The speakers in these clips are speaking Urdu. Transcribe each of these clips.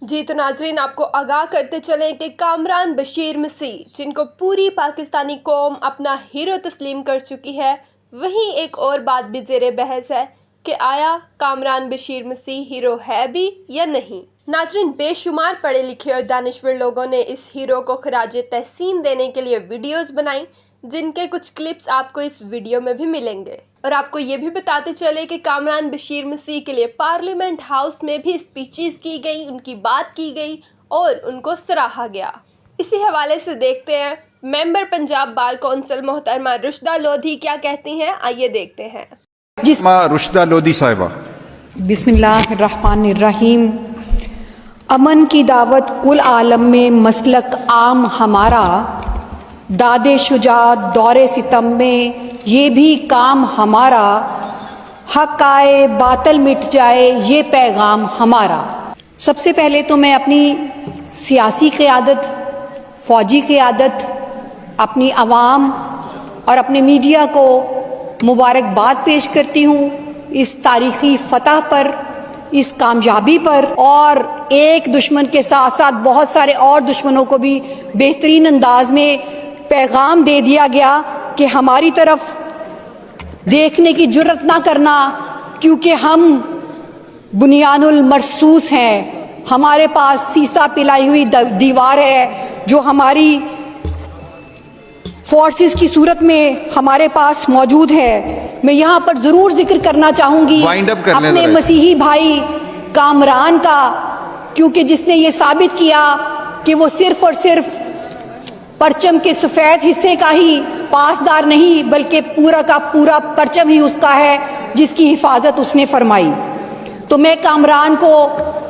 جی تو ناظرین، آپ کو آگاہ کرتے چلیں کہ کامران بشیر مسیح، جن کو پوری پاکستانی قوم اپنا ہیرو تسلیم کر چکی ہے، وہیں ایک اور بات بھی زیر بحث ہے کہ آیا کامران بشیر مسیح ہیرو ہے بھی یا نہیں۔ ناظرین، بے شمار پڑھے لکھے اور دانشور لوگوں نے اس ہیرو کو خراج تحسین دینے کے لیے ویڈیوز بنائیں، جن کے کچھ کلپس آپ کو اس ویڈیو میں بھی ملیں گے۔ اور آپ کو یہ بھی بتاتے چلے کہ کامران بشیر مسیح کے لیے پارلیمنٹ ہاؤس میں بھی اسپیچز کی گئی، ان کی بات کی گئی اور ان کو سراہا گیا۔ اسی حوالے سے دیکھتے ہیں ممبر پنجاب بار کونسل محترمہ رشدہ لودھی کیا کہتی ہیں، آئیے دیکھتے ہیں۔ رشدہ لودھی صاحبہ۔ بسم اللہ الرحمن الرحیم۔ امن کی دعوت کل عالم میں مسلک عام ہمارا، داد شجاعت دور ستم میں یہ بھی کام ہمارا، حق آئے باطل مٹ جائے یہ پیغام ہمارا۔ سب سے پہلے تو میں اپنی سیاسی قیادت، فوجی قیادت، اپنی عوام اور اپنے میڈیا کو مبارکباد پیش کرتی ہوں اس تاریخی فتح پر، اس کامیابی پر، اور ایک دشمن کے ساتھ ساتھ بہت سارے اور دشمنوں کو بھی بہترین انداز میں پیغام دے دیا گیا کہ ہماری طرف دیکھنے کی جرت نہ کرنا، کیونکہ ہم بنیان المرصوص ہیں، ہمارے پاس سیسا پلائی ہوئی دیوار ہے جو ہماری فورسز کی صورت میں ہمارے پاس موجود ہے۔ میں یہاں پر ضرور ذکر کرنا چاہوں گی اپنے مسیحی بھائی کامران کا، کیونکہ جس نے یہ ثابت کیا کہ وہ صرف اور صرف پرچم کے سفید حصے کا ہی پاسدار نہیں، بلکہ پورا کا پورا پرچم ہی اس کا ہے جس کی حفاظت اس نے فرمائی۔ تو میں کامران کو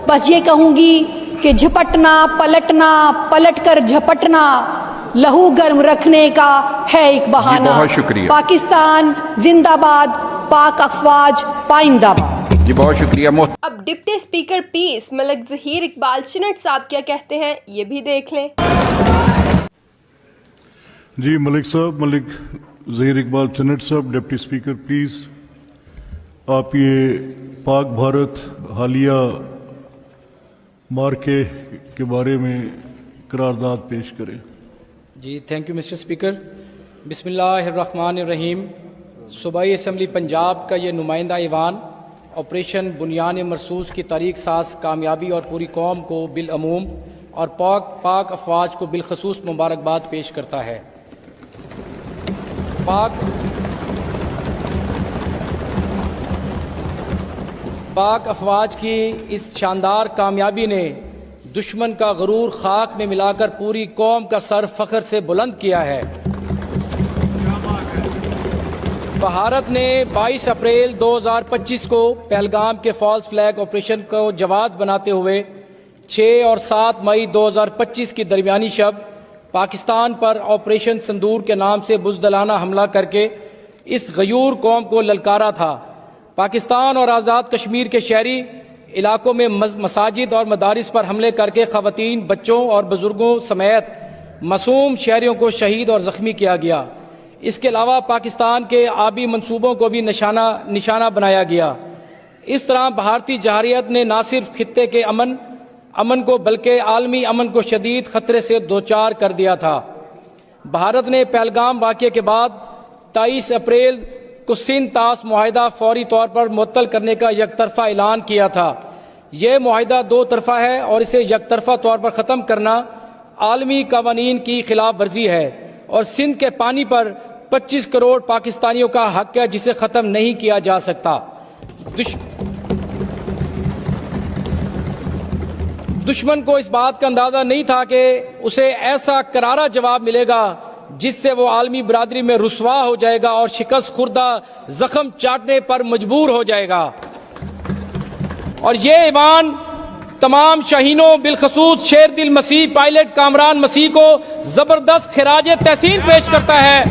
بس یہ کہوں گی کہ جھپٹنا پلٹنا، پلٹ کر جھپٹنا، لہو گرم رکھنے کا ہے ایک بہانہ۔ بہت شکریہ۔ پاکستان زندہ باد، پاک افواج پائندہ باد۔ جی بہت شکریہ۔ اب ڈپٹی اسپیکر پیس ملک ظہیر اقبال چنٹ صاحب کیا کہتے ہیں، یہ بھی دیکھ لیں۔ جی ملک صاحب، ملک ظہیر اقبال چنٹ صاحب، ڈپٹی اسپیکر پلیز آپ یہ پاک بھارت حالیہ مارکے کے بارے میں قرارداد پیش کریں۔ جی تھینک یو مسٹر اسپیکر۔ بسم اللہ الرحمن الرحیم۔ صوبائی اسمبلی پنجاب کا یہ نمائندہ ایوان آپریشن بنیان مرصوص کی تاریخ ساز کامیابی اور پوری قوم کو بالعموم اور پاک افواج کو بالخصوص مبارکباد پیش کرتا ہے۔ پاک افواج کی اس شاندار کامیابی نے دشمن کا غرور خاک میں ملا کر پوری قوم کا سر فخر سے بلند کیا ہے۔ بھارت نے 22 اپریل 2025 کو پہلگام کے فالس فلیگ آپریشن کو جواز بناتے ہوئے 6 اور 7 مئی 2025 کی درمیانی شب پاکستان پر آپریشن سندور کے نام سے بزدلانہ حملہ کر کے اس غیور قوم کو للکارا تھا۔ پاکستان اور آزاد کشمیر کے شہری علاقوں میں مساجد اور مدارس پر حملے کر کے خواتین، بچوں اور بزرگوں سمیت معصوم شہریوں کو شہید اور زخمی کیا گیا۔ اس کے علاوہ پاکستان کے آبی منصوبوں کو بھی نشانہ بنایا گیا۔ اس طرح بھارتی جارحیت نے نہ صرف خطے کے امن کو بلکہ عالمی امن کو شدید خطرے سے دوچار کر دیا تھا۔ بھارت نے پہلگام واقعے کے بعد 23 اپریل کو سندھ طاس معاہدہ فوری طور پر معطل کرنے کا یک طرفہ اعلان کیا تھا۔ یہ معاہدہ دو طرفہ ہے اور اسے یک طرفہ طور پر ختم کرنا عالمی قوانین کی خلاف ورزی ہے اور سندھ کے پانی پر 25 کروڑ پاکستانیوں کا حق ہے جسے ختم نہیں کیا جا سکتا۔ دشمن کو اس بات کا اندازہ نہیں تھا کہ اسے ایسا کرارا جواب ملے گا جس سے وہ عالمی برادری میں رسوا ہو جائے گا اور شکست خوردہ زخم چاٹنے پر مجبور ہو جائے گا۔ اور یہ ایوان تمام شہینوں بالخصوص شیر دل مسیح پائلٹ کامران مسیح کو زبردست خراج تحسین پیش کرتا ہے،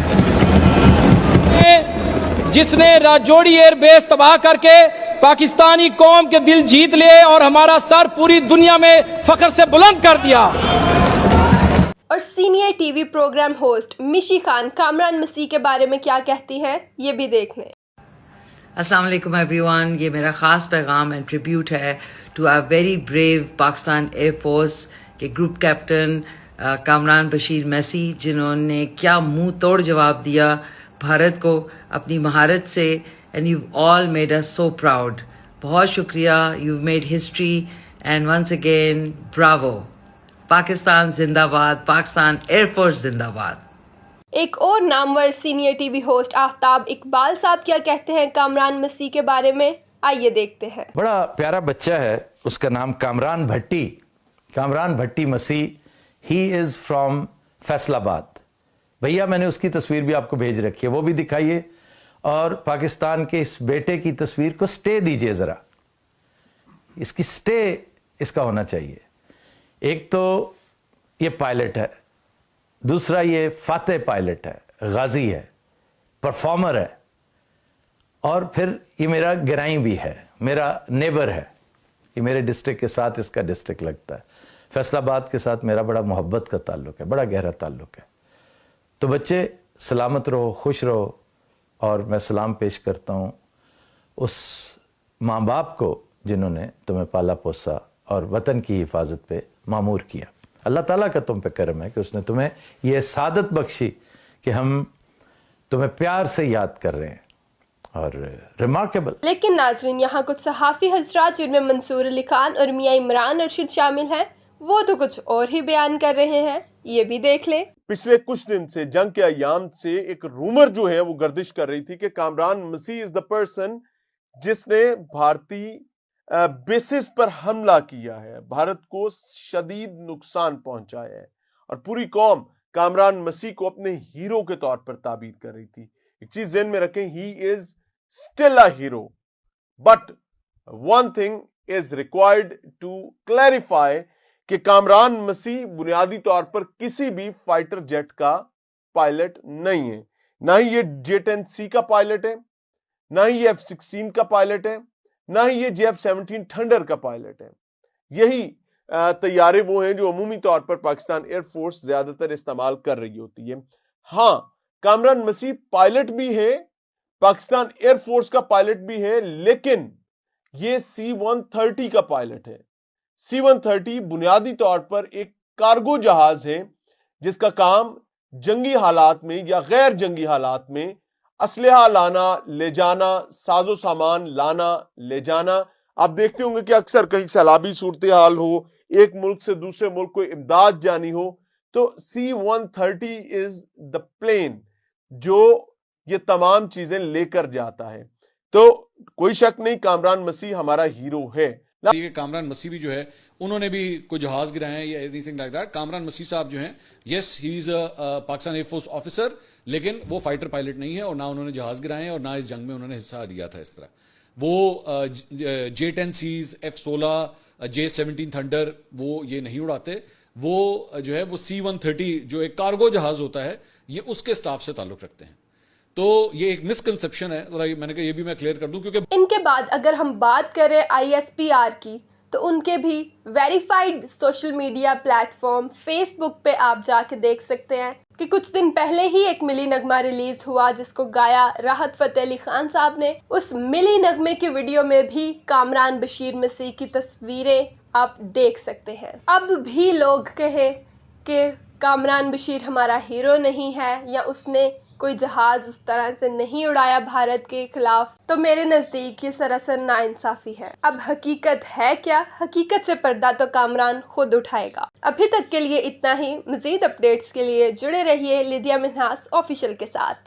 جس نے راجوڑی ایئر بیس تباہ کر کے پاکستانی قوم کے دل جیت لیے اور ہمارا سر پوری دنیا میں فخر سے بلند کر دیا۔ اور senior T V programme host Mishi Khan Kamran Masih کے بارے میں کیا کہتی ہیں، یہ بھی دیکھ لیں۔ السلام علیکم ایوری ون. یہ میرا خاص پیغام اینڈ ٹریبیوٹ ہے to our very brave Pakistan air force کے گروپ کیپٹن کامران بشیر میسی، جنہوں نے کیا منہ توڑ جواب دیا بھارت کو اپنی مہارت سے. And you all made us so proud. بہت شکریہ. You made history and once again bravo. Pakistan زندہ باد. پاکستان ایئر فورس زندہ باد. ایک اور نامور سینئر ٹی وی ہوسٹ آفتاب اقبال صاحب کیا کہتے ہیں کامران مسیح کے بارے میں، آئیے دیکھتے ہیں. بڑا پیارا بچہ ہے، اس کا نام کامران بھٹی. کامران بھٹی مسیح. ہی از فرام فیصل آباد. بھیا میں نے اس کی تصویر بھی آپ کو بھیج رکھی ہے، وہ بھی دکھائیے. اور پاکستان کے اس بیٹے کی تصویر کو سٹے دیجئے ذرا. اس کی سٹے اس کا ہونا چاہیے. ایک تو یہ پائلٹ ہے، دوسرا یہ فاتح پائلٹ ہے، غازی ہے، پرفارمر ہے، اور پھر یہ میرا گرائیں بھی ہے، میرا نیبر ہے. یہ میرے ڈسٹرکٹ کے ساتھ اس کا ڈسٹرکٹ لگتا ہے. فیصل آباد کے ساتھ میرا بڑا محبت کا تعلق ہے، بڑا گہرا تعلق ہے. تو بچے سلامت رہو، خوش رہو. اور میں سلام پیش کرتا ہوں اس ماں باپ کو جنہوں نے تمہیں پالا پوسا اور وطن کی حفاظت پہ معمور کیا. اللہ تعالیٰ کا تم پہ کرم ہے کہ اس نے تمہیں یہ سعادت بخشی کہ ہم تمہیں پیار سے یاد کر رہے ہیں. اور ریمارکیبل. لیکن ناظرین، یہاں کچھ صحافی حضرات جن میں منصور علی خان اور میاں عمران ارشد شامل ہیں، وہ تو کچھ اور ہی بیان کر رہے ہیں. یہ بھی دیکھ لیں. پچھلے کچھ دن سے جنگ کے ایام سے ایک رومر جو ہے وہ گردش کر رہی تھی کہ کامران مسیح از دا پرسن جس نے بھارتی بیسز پر حملہ کیا ہے، بھارت کو شدید نقصان پہنچایا ہے، اور پوری قوم کامران مسیح کو اپنے ہیرو کے طور پر تعبیر کر رہی تھی. ایک چیز ذہن میں رکھیں، he is still a hero, but one thing is required to clarify کہ کامران مسیح بنیادی طور پر کسی بھی فائٹر جیٹ کا پائلٹ نہیں ہے. نہ ہی یہ J-10C کا پائلٹ ہے، نہ ہی یہ F-16 کا پائلٹ ہے، نہ ہی یہ JF-17 تھنڈر کا پائلٹ ہے. یہی طیارے وہ ہیں جو عمومی طور پر پاکستان ایئر فورس زیادہ تر استعمال کر رہی ہوتی ہے. ہاں، کامران مسیح پائلٹ بھی ہے، پاکستان ایئر فورس کا پائلٹ بھی ہے، لیکن یہ C-130 کا پائلٹ ہے. C-130 بنیادی طور پر ایک کارگو جہاز ہے جس کا کام جنگی حالات میں یا غیر جنگی حالات میں اسلحہ لانا، لے جانا، ساز و سامان لانا، لے جانا. آپ دیکھتے ہوں گے کہ اکثر کہیں سیلابی صورتحال ہو، ایک ملک سے دوسرے ملک کو امداد جانی ہو، تو C-130 از دا پلین جو یہ تمام چیزیں لے کر جاتا ہے. تو کوئی شک نہیں کامران مسیح ہمارا ہیرو ہے. کامران مسیح بھی جو ہے انہوں نے بھی کوئی جہاز گرائے ہیں یا any thing like that. Kamran مسیح صاحب جو ہیں، یس ہی از اے پاکستان ایئر فورس آفیسر، لیکن وہ فائٹر پائلٹ نہیں ہے، اور نہ انہوں نے جہاز گرائے ہیں، اور نہ اس جنگ میں انہوں نے حصہ لیا تھا. اس طرح وہ J-10Cs، F-16، J-17 تھنڈر وہ یہ نہیں اڑاتے. وہ جو ہے وہ C-130 جو ایک کارگو جہاز ہوتا ہے، یہ اس کے سٹاف سے تعلق رکھتے ہیں. تو یہ ایک مسکنسپشن ہے، میں نے کہا یہ بھی میں کلیئر کر دوں. کیونکہ ان کے بعد اگر ہم بات کریں ISPR کی، تو ان کے بھی verified social media platform Facebook پہ آپ جا کے دیکھ سکتے ہیں کہ کچھ دن پہلے ہی ایک ملی نغمہ ریلیز ہوا جس کو گایا راحت فتح علی خان صاحب نے. اس ملی نغمے کی ویڈیو میں بھی کامران بشیر مسیح کی تصویریں آپ دیکھ سکتے ہیں. اب بھی لوگ کہیں کہ کامران بشیر ہمارا ہیرو نہیں ہے یا اس نے کوئی جہاز اس طرح سے نہیں اڑایا بھارت کے خلاف، تو میرے نزدیک یہ سراسر ناانصافی ہے. اب حقیقت ہے کیا؟ حقیقت سے پردہ تو کامران خود اٹھائے گا. ابھی تک کے لیے اتنا ہی. مزید اپڈیٹس کے لیے جڑے رہیے لیدیا منہاس آفیشیل کے ساتھ.